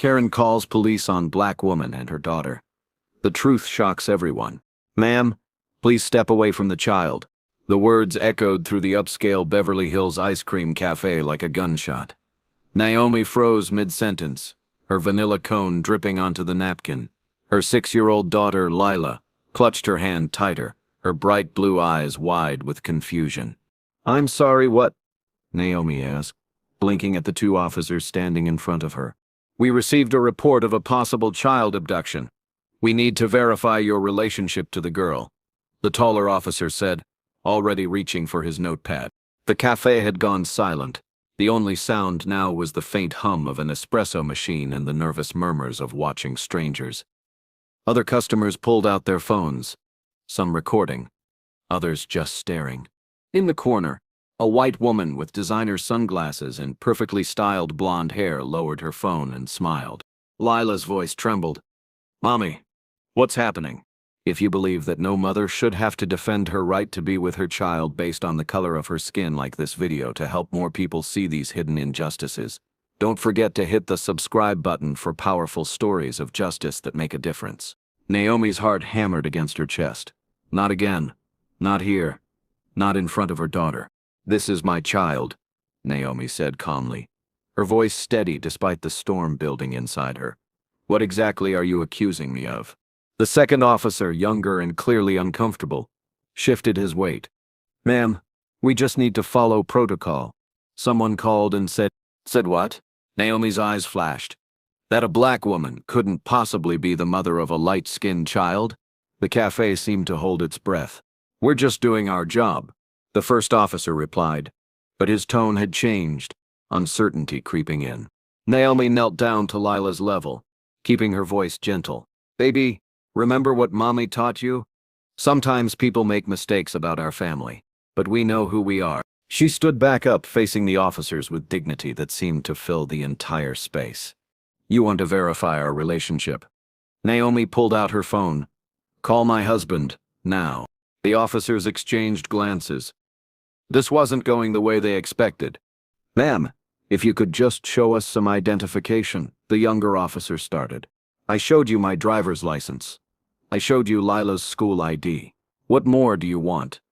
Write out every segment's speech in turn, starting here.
Karen calls police on black woman and her daughter. The truth shocks everyone. Ma'am, please step away from the child. The words echoed through the upscale Beverly Hills ice cream cafe like a gunshot. Naomi froze mid-sentence, her vanilla cone dripping onto the napkin. Her 6-year-old daughter, Lila, clutched her hand tighter, her bright blue eyes wide with confusion. "I'm sorry, what?" Naomi asked, blinking at the 2 officers standing in front of her. "We received a report of a possible child abduction. We need to verify your relationship to the girl," the taller officer said, already reaching for his notepad. The cafe had gone silent. The only sound now was the faint hum of an espresso machine and the nervous murmurs of watching strangers. Other customers pulled out their phones, some recording, others just staring. In the corner, a white woman with designer sunglasses and perfectly styled blonde hair lowered her phone and smiled. Lila's voice trembled. "Mommy, what's happening?" If you believe that no mother should have to defend her right to be with her child based on the color of her skin, like this video to help more people see these hidden injustices. Don't forget to hit the subscribe button for powerful stories of justice that make a difference. Naomi's heart hammered against her chest. Not again. Not here. Not in front of her daughter. "This is my child," Naomi said calmly, her voice steady despite the storm building inside her. "What exactly are you accusing me of?" The second officer, younger and clearly uncomfortable, shifted his weight. "Ma'am, we just need to follow protocol." Someone called and said what? Naomi's eyes flashed. That a black woman couldn't possibly be the mother of a light-skinned child? The cafe seemed to hold its breath. "We're just doing our job," the first officer replied, but his tone had changed, uncertainty creeping in. Naomi knelt down to Lila's level, keeping her voice gentle. "Baby, remember what Mommy taught you? Sometimes people make mistakes about our family, but we know who we are." She stood back up, facing the officers with dignity that seemed to fill the entire space. "You want to verify our relationship?" Naomi pulled out her phone. "Call my husband, now." The officers exchanged glances. This wasn't going the way they expected. "Ma'am, if you could just show us some identification," the younger officer started. "I showed you my driver's license. I showed you Lila's school ID. What more do you want?"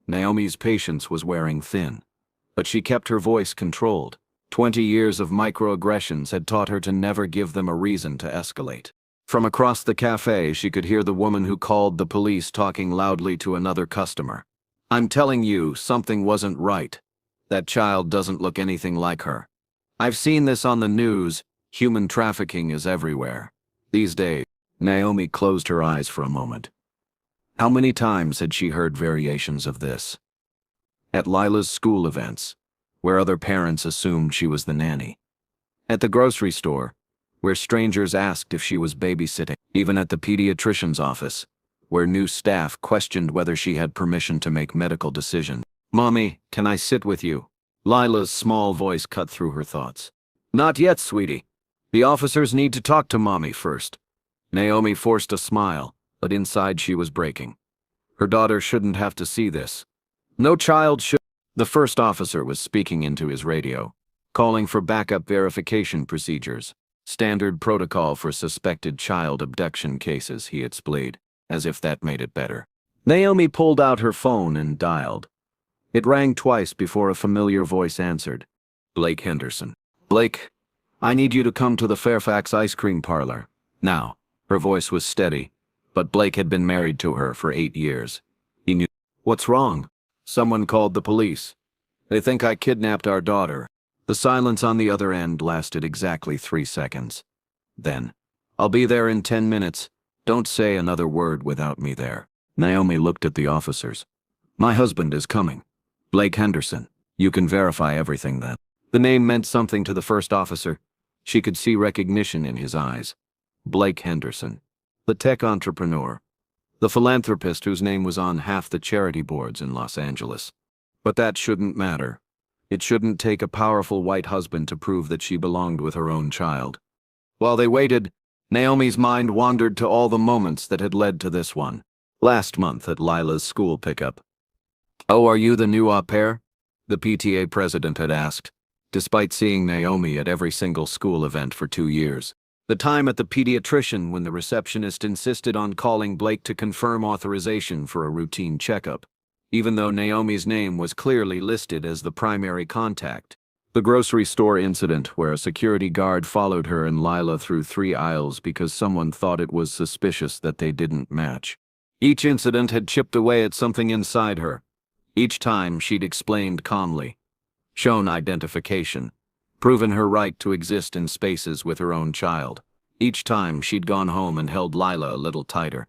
Naomi's patience was wearing thin, but she kept her voice controlled. 20 years of microaggressions had taught her to never give them a reason to escalate. From across the cafe, she could hear the woman who called the police talking loudly to another customer. "I'm telling you, something wasn't right. That child doesn't look anything like her. I've seen this on the news. Human trafficking is everywhere these days." Naomi closed her eyes for a moment. How many times had she heard variations of this? At Lila's school events, where other parents assumed she was the nanny. At the grocery store, where strangers asked if she was babysitting. Even at the pediatrician's office, where new staff questioned whether she had permission to make medical decisions. "Mommy, can I sit with you?" Lila's small voice cut through her thoughts. "Not yet, sweetie. The officers need to talk to Mommy first." Naomi forced a smile, but inside she was breaking. Her daughter shouldn't have to see this. No child should. The first officer was speaking into his radio, calling for backup verification procedures. Standard protocol for suspected child abduction cases, he explained, as if that made it better. Naomi pulled out her phone and dialed. It rang twice before a familiar voice answered. "Blake Henderson." "Blake, I need you to come to the Fairfax ice cream parlor. Now." Her voice was steady, but Blake had been married to her for 8 years. He knew. "What's wrong?" "Someone called the police. They think I kidnapped our daughter." The silence on the other end lasted exactly 3 seconds. Then, "I'll be there in 10 minutes. Don't say another word without me there." Naomi looked at the officers. "My husband is coming. Blake Henderson. You can verify everything then." The name meant something to the first officer. She could see recognition in his eyes. Blake Henderson. The tech entrepreneur. The philanthropist whose name was on half the charity boards in Los Angeles. But that shouldn't matter. It shouldn't take a powerful white husband to prove that she belonged with her own child. While they waited, Naomi's mind wandered to all the moments that had led to this one. Last month at Lila's school pickup. "Oh, are you the new au pair?" the PTA president had asked, despite seeing Naomi at every single school event for 2 years. The time at the pediatrician when the receptionist insisted on calling Blake to confirm authorization for a routine checkup, even though Naomi's name was clearly listed as the primary contact. The grocery store incident where a security guard followed her and Lila through 3 aisles because someone thought it was suspicious that they didn't match. Each incident had chipped away at something inside her. Each time she'd explained calmly, shown identification, proven her right to exist in spaces with her own child. Each time she'd gone home and held Lila a little tighter,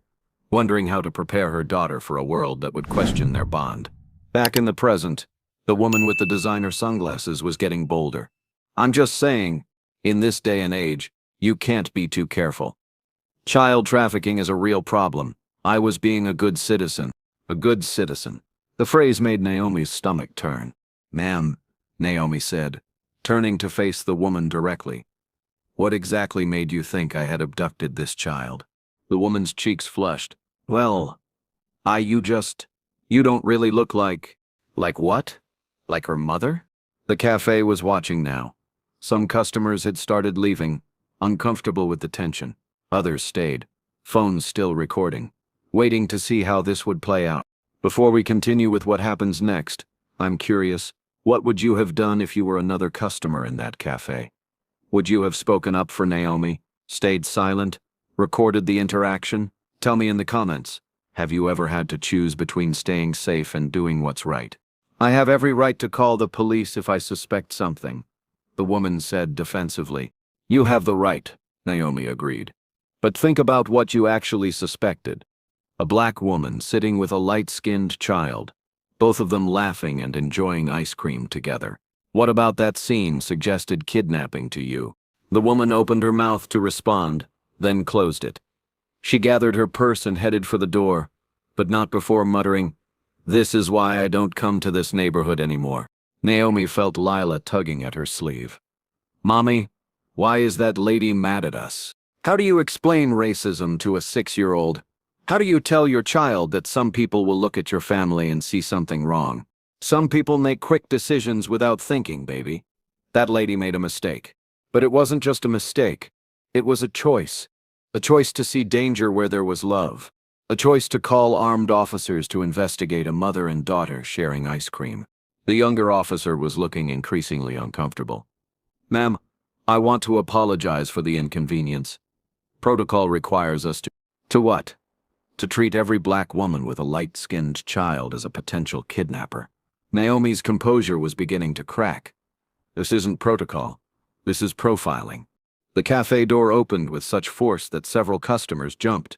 wondering how to prepare her daughter for a world that would question their bond. Back in the present, the woman with the designer sunglasses was getting bolder. I'm just saying, in this day and age, you can't be too careful. Child trafficking is a real problem. I was being a good citizen. A good citizen. The phrase made Naomi's stomach turn. Ma'am, Naomi said, turning to face the woman directly. What exactly made you think I had abducted this child? The woman's cheeks flushed. Well, you don't really look like... Like what? Like her mother? The cafe was watching now. Some customers had started leaving, uncomfortable with the tension. Others stayed, phones still recording, waiting to see how this would play out. Before we continue with what happens next, I'm curious, what would you have done if you were another customer in that cafe? Would you have spoken up for Naomi, stayed silent, recorded the interaction? Tell me in the comments. Have you ever had to choose between staying safe and doing what's right? I have every right to call the police if I suspect something, the woman said defensively. You have the right, Naomi agreed. But think about what you actually suspected. A black woman sitting with a light-skinned child, both of them laughing and enjoying ice cream together. What about that scene suggested kidnapping to you? The woman opened her mouth to respond, then closed it. She gathered her purse and headed for the door, but not before muttering, "This is why I don't come to this neighborhood anymore." Naomi felt Lila tugging at her sleeve. Mommy, why is that lady mad at us? How do you explain racism to a 6-year-old? How do you tell your child that some people will look at your family and see something wrong? Some people make quick decisions without thinking, baby. That lady made a mistake. But it wasn't just a mistake. It was a choice. A choice to see danger where there was love. A choice to call armed officers to investigate a mother and daughter sharing ice cream. The younger officer was looking increasingly uncomfortable. Ma'am, I want to apologize for the inconvenience. Protocol requires us to... To what? To treat every black woman with a light-skinned child as a potential kidnapper. Naomi's composure was beginning to crack. This isn't protocol. This is profiling. The cafe door opened with such force that several customers jumped.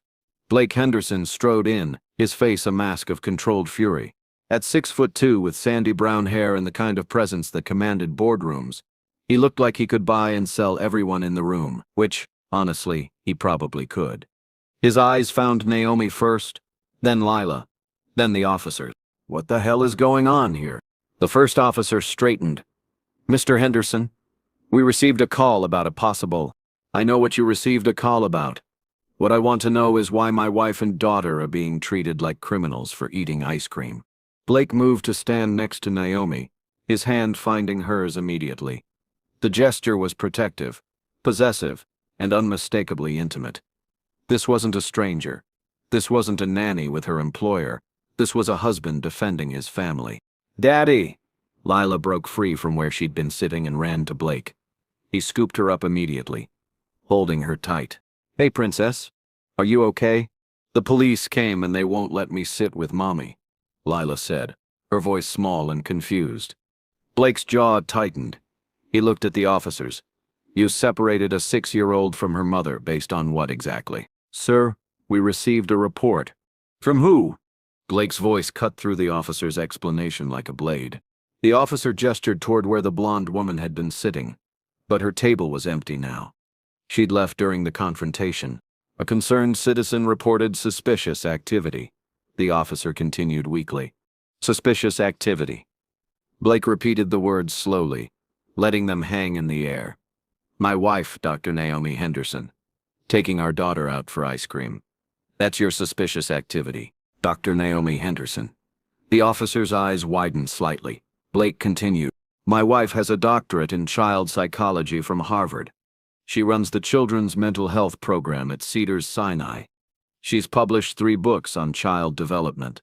Blake Henderson strode in, his face a mask of controlled fury. At 6'2" with sandy brown hair and the kind of presence that commanded boardrooms, he looked like he could buy and sell everyone in the room, which, honestly, he probably could. His eyes found Naomi first, then Lila, then the officers. What the hell is going on here? The first officer straightened. Mr. Henderson, we received a call about a possible... I know what you received a call about. What I want to know is why my wife and daughter are being treated like criminals for eating ice cream. Blake moved to stand next to Naomi, his hand finding hers immediately. The gesture was protective, possessive, and unmistakably intimate. This wasn't a stranger. This wasn't a nanny with her employer. This was a husband defending his family. Daddy! Lila broke free from where she'd been sitting and ran to Blake. He scooped her up immediately, holding her tight. Hey, princess. Are you okay? The police came and they won't let me sit with Mommy, Lila said, her voice small and confused. Blake's jaw tightened. He looked at the officers. You separated a 6-year-old from her mother based on what exactly? Sir, we received a report. From who? Blake's voice cut through the officer's explanation like a blade. The officer gestured toward where the blonde woman had been sitting, but her table was empty now. She'd left during the confrontation. A concerned citizen reported suspicious activity. The officer continued weakly. Suspicious activity. Blake repeated the words slowly, letting them hang in the air. My wife, Dr. Naomi Henderson. Taking our daughter out for ice cream. That's your suspicious activity, Dr. Naomi Henderson. The officer's eyes widened slightly. Blake continued. My wife has a doctorate in child psychology from Harvard. She runs the Children's Mental Health Program at Cedars-Sinai. She's published 3 books on child development.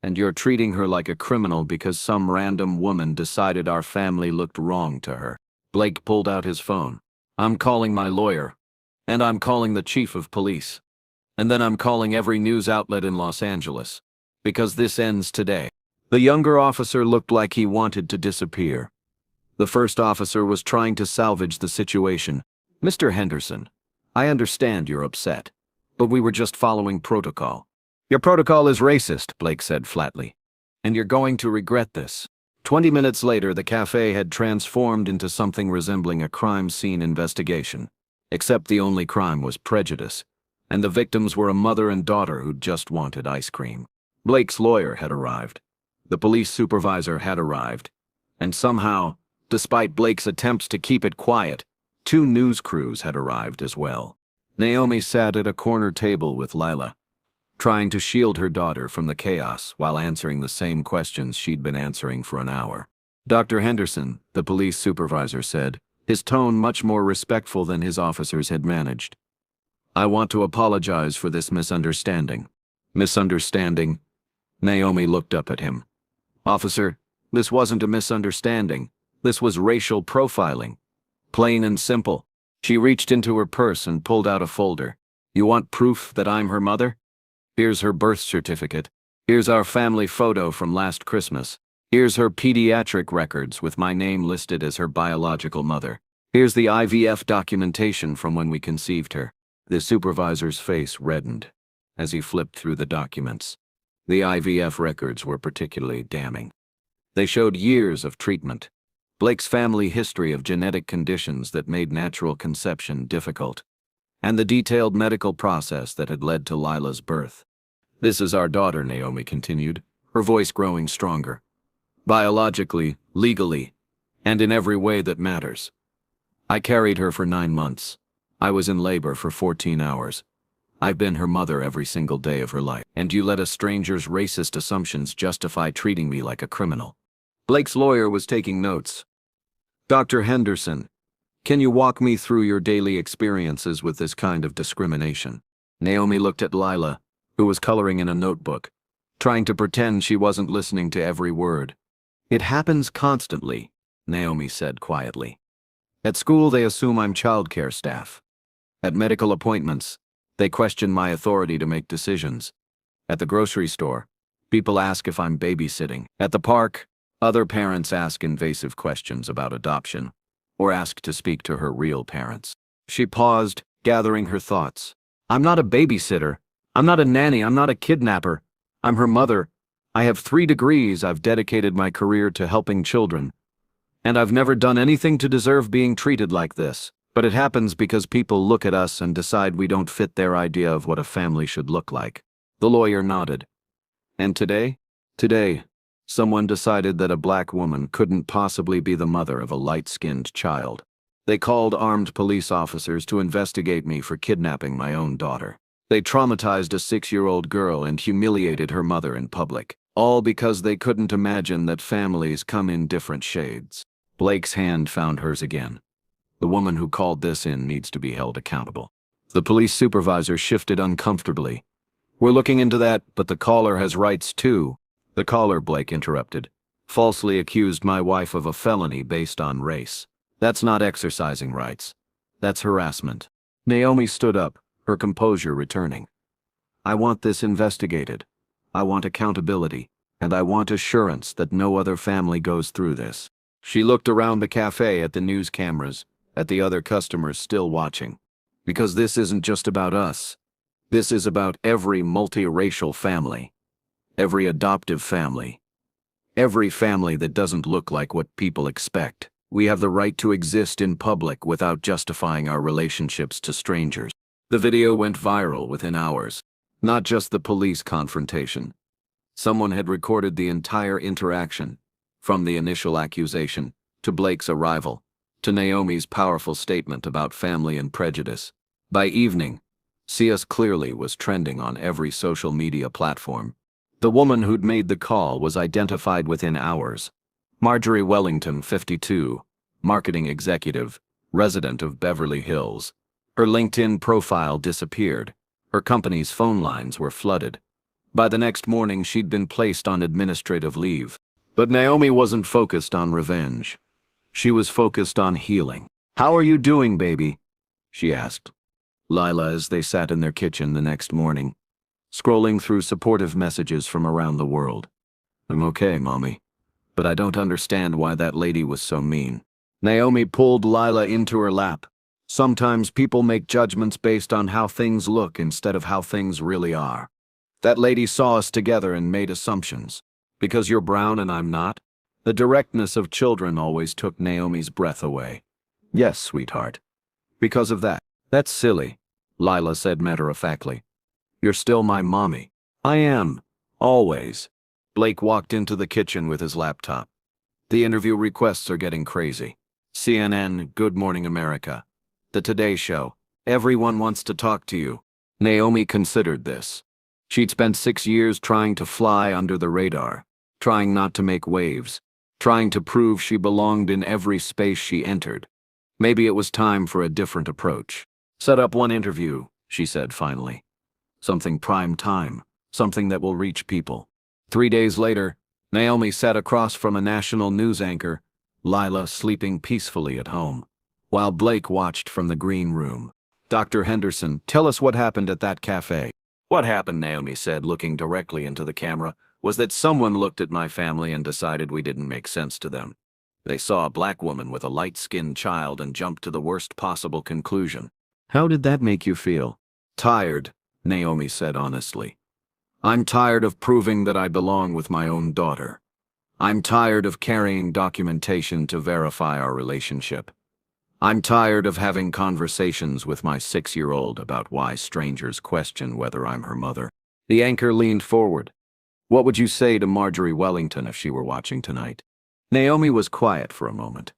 And you're treating her like a criminal because some random woman decided our family looked wrong to her. Blake pulled out his phone. I'm calling my lawyer. And I'm calling the chief of police. And then I'm calling every news outlet in Los Angeles. Because this ends today. The younger officer looked like he wanted to disappear. The first officer was trying to salvage the situation. Mr. Henderson, I understand you're upset, but we were just following protocol. Your protocol is racist, Blake said flatly. And you're going to regret this. 20 minutes later, the cafe had transformed into something resembling a crime scene investigation. Except the only crime was prejudice, and the victims were a mother and daughter who just wanted ice cream. Blake's lawyer had arrived. The police supervisor had arrived. And somehow, despite Blake's attempts to keep it quiet, 2 news crews had arrived as well. Naomi sat at a corner table with Lila, trying to shield her daughter from the chaos while answering the same questions she'd been answering for an hour. Dr. Henderson, the police supervisor said, his tone much more respectful than his officers had managed. I want to apologize for this misunderstanding. Misunderstanding? Naomi looked up at him. Officer, this wasn't a misunderstanding. This was racial profiling. Plain and simple. She reached into her purse and pulled out a folder. You want proof that I'm her mother? Here's her birth certificate. Here's our family photo from last Christmas. Here's her pediatric records with my name listed as her biological mother. Here's the IVF documentation from when we conceived her. The supervisor's face reddened as he flipped through the documents. The IVF records were particularly damning. They showed years of treatment, Blake's family history of genetic conditions that made natural conception difficult, and the detailed medical process that had led to Lila's birth. This is our daughter, Naomi continued, her voice growing stronger. Biologically, legally, and in every way that matters. I carried her for 9 months. I was in labor for 14 hours. I've been her mother every single day of her life. And you let a stranger's racist assumptions justify treating me like a criminal. Blake's lawyer was taking notes. Dr. Henderson, can you walk me through your daily experiences with this kind of discrimination? Naomi looked at Lila, who was coloring in a notebook, trying to pretend she wasn't listening to every word. It happens constantly, Naomi said quietly. At school, they assume I'm childcare staff. At medical appointments, they question my authority to make decisions. At the grocery store, people ask if I'm babysitting. At the park, other parents ask invasive questions about adoption, or ask to speak to her real parents. She paused, gathering her thoughts. I'm not a babysitter. I'm not a nanny. I'm not a kidnapper. I'm her mother. I have 3 degrees. I've dedicated my career to helping children. And I've never done anything to deserve being treated like this. But it happens because people look at us and decide we don't fit their idea of what a family should look like. The lawyer nodded. And today? Today, someone decided that a black woman couldn't possibly be the mother of a light-skinned child. They called armed police officers to investigate me for kidnapping my own daughter. They traumatized a 6-year-old girl and humiliated her mother in public, all because they couldn't imagine that families come in different shades. Blake's hand found hers again. The woman who called this in needs to be held accountable. The police supervisor shifted uncomfortably. We're looking into that, but the caller has rights too. The caller, Blake interrupted, falsely accused my wife of a felony based on race. That's not exercising rights. That's harassment. Naomi stood up, her composure returning. I want this investigated. I want accountability, and I want assurance that no other family goes through this. She looked around the cafe at the news cameras, at the other customers still watching. Because this isn't just about us. This is about every multiracial family. Every adoptive family. Every family that doesn't look like what people expect. We have the right to exist in public without justifying our relationships to strangers. The video went viral within hours. Not just the police confrontation. Someone had recorded the entire interaction, from the initial accusation, to Blake's arrival, to Naomi's powerful statement about family and prejudice. By evening, See Us Clearly was trending on every social media platform. The woman who'd made the call was identified within hours. Marjorie Wellington, 52, marketing executive, resident of Beverly Hills. Her LinkedIn profile disappeared. Her company's phone lines were flooded. By the next morning, she'd been placed on administrative leave. But Naomi wasn't focused on revenge. She was focused on healing. "How are you doing, baby?" she asked Lila as they sat in their kitchen the next morning, scrolling through supportive messages from around the world. "I'm okay, Mommy, but I don't understand why that lady was so mean." Naomi pulled Lila into her lap. "Sometimes people make judgments based on how things look instead of how things really are. That lady saw us together and made assumptions. Because you're brown and I'm not?" The directness of children always took Naomi's breath away. "Yes, sweetheart. Because of that." "That's silly," Lila said matter-of-factly. "You're still my mommy." "I am. Always." Blake walked into the kitchen with his laptop. "The interview requests are getting crazy. CNN, Good Morning America, The Today Show. Everyone wants to talk to you." Naomi considered this. She'd spent 6 years trying to fly under the radar, trying not to make waves, trying to prove she belonged in every space she entered. Maybe it was time for a different approach. "Set up one interview," she said finally. "Something prime time, something that will reach people." 3 days later, Naomi sat across from a national news anchor, Lila sleeping peacefully at home, while Blake watched from the green room. "Dr. Henderson, tell us what happened at that cafe." "What happened," Naomi said, looking directly into the camera, "was that someone looked at my family and decided we didn't make sense to them. They saw a black woman with a light-skinned child and jumped to the worst possible conclusion." "How did that make you feel?" "Tired," Naomi said honestly. "I'm tired of proving that I belong with my own daughter. I'm tired of carrying documentation to verify our relationship. I'm tired of having conversations with my 6-year-old about why strangers question whether I'm her mother." The anchor leaned forward. "What would you say to Marjorie Wellington if she were watching tonight?" Naomi was quiet for a moment.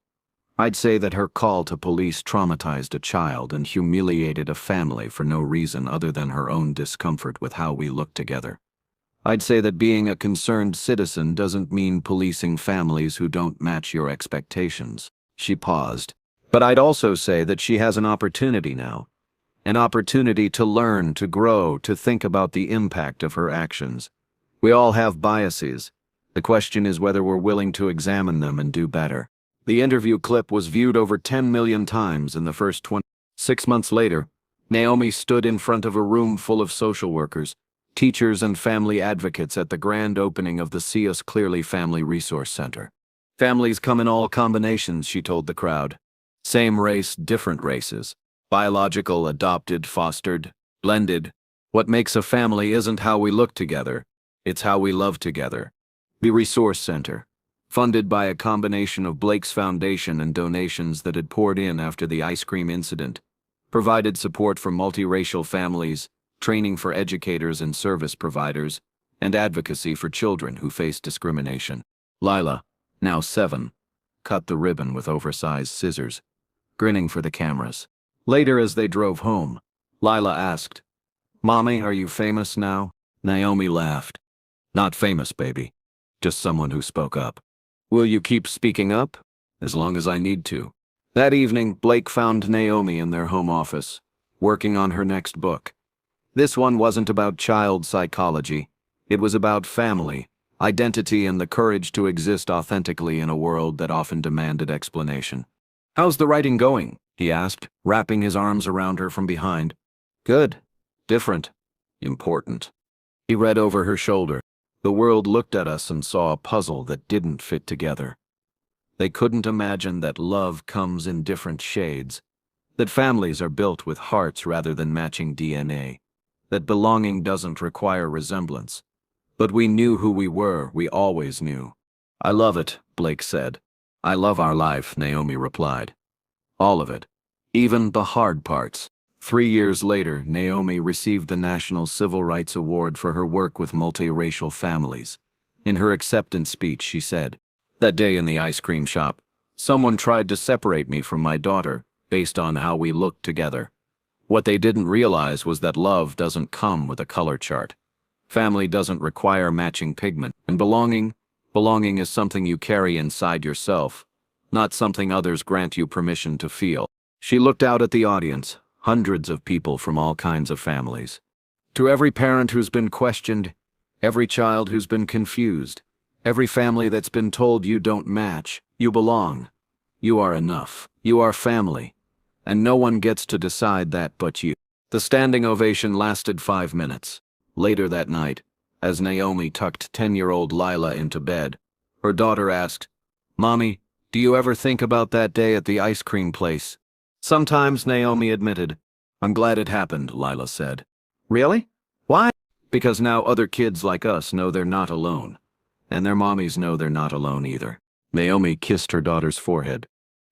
"I'd say that her call to police traumatized a child and humiliated a family for no reason other than her own discomfort with how we look together. I'd say that being a concerned citizen doesn't mean policing families who don't match your expectations." She paused. "But I'd also say that she has an opportunity now. An opportunity to learn, to grow, to think about the impact of her actions. We all have biases. The question is whether we're willing to examine them and do better." The interview clip was viewed over 10 million times in the first 20. 6 months later, Naomi stood in front of a room full of social workers, teachers and family advocates at the grand opening of the See Us Clearly Family Resource Center. "Families come in all combinations," she told the crowd. "Same race, different races. Biological, adopted, fostered, blended. What makes a family isn't how we look together, it's how we love together." The Resource Center, funded by a combination of Blake's Foundation and donations that had poured in after the ice cream incident, provided support for multiracial families, training for educators and service providers, and advocacy for children who face discrimination. Lila, now 7, cut the ribbon with oversized scissors, grinning for the cameras. Later, as they drove home, Lila asked, "Mommy, are you famous now?" Naomi laughed. "Not famous, baby. Just someone who spoke up." "Will you keep speaking up?" "As long as I need to." That evening, Blake found Naomi in their home office, working on her next book. This one wasn't about child psychology. It was about family, identity, and the courage to exist authentically in a world that often demanded explanation. "How's the writing going?" he asked, wrapping his arms around her from behind. "Good. Different. Important." He read over her shoulder. "The world looked at us and saw a puzzle that didn't fit together. They couldn't imagine that love comes in different shades, that families are built with hearts rather than matching DNA, that belonging doesn't require resemblance. But we knew who we were, we always knew." "I love it," Blake said. "I love our life," Naomi replied. "All of it. Even the hard parts." 3 years later, Naomi received the National Civil Rights Award for her work with multiracial families. In her acceptance speech, she said, "That day in the ice cream shop, someone tried to separate me from my daughter based on how we looked together. What they didn't realize was that love doesn't come with a color chart. Family doesn't require matching pigment, and belonging is something you carry inside yourself, not something others grant you permission to feel." She looked out at the audience, hundreds of people from all kinds of families. To every parent who's been questioned, every child who's been confused, every family that's been told you don't match, you belong. You are enough. You are family. And no one gets to decide that but you. The standing ovation lasted 5 minutes. Later that night, as Naomi tucked 10-year-old Lila into bed, her daughter asked, "Mommy, do you ever think about that day at the ice cream place?" "Sometimes," Naomi admitted. "I'm glad it happened," Lila said. "Really? Why?" "Because now other kids like us know they're not alone. And their mommies know they're not alone either." Naomi kissed her daughter's forehead.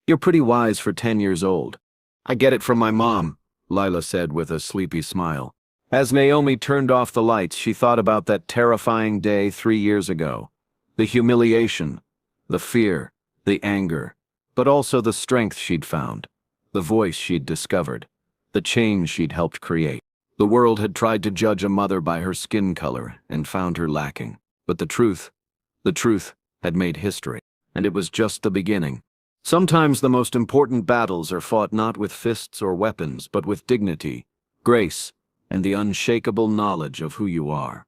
"You're pretty wise for 10 years old." "I get it from my mom," Lila said with a sleepy smile. As Naomi turned off the lights, she thought about that terrifying day 3 years ago. The humiliation, the fear, the anger, but also the strength she'd found, the voice she'd discovered, the change she'd helped create. The world had tried to judge a mother by her skin color and found her lacking. But the truth had made history, and it was just the beginning. Sometimes the most important battles are fought not with fists or weapons, but with dignity, grace, and the unshakable knowledge of who you are.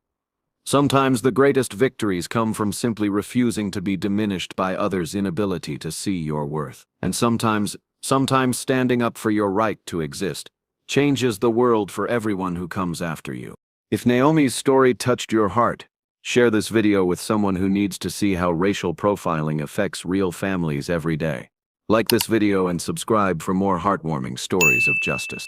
Sometimes the greatest victories come from simply refusing to be diminished by others' inability to see your worth. And sometimes standing up for your right to exist changes the world for everyone who comes after you. If Naomi's story touched your heart, share this video with someone who needs to see how racial profiling affects real families every day. Like this video and subscribe for more heartwarming stories of justice.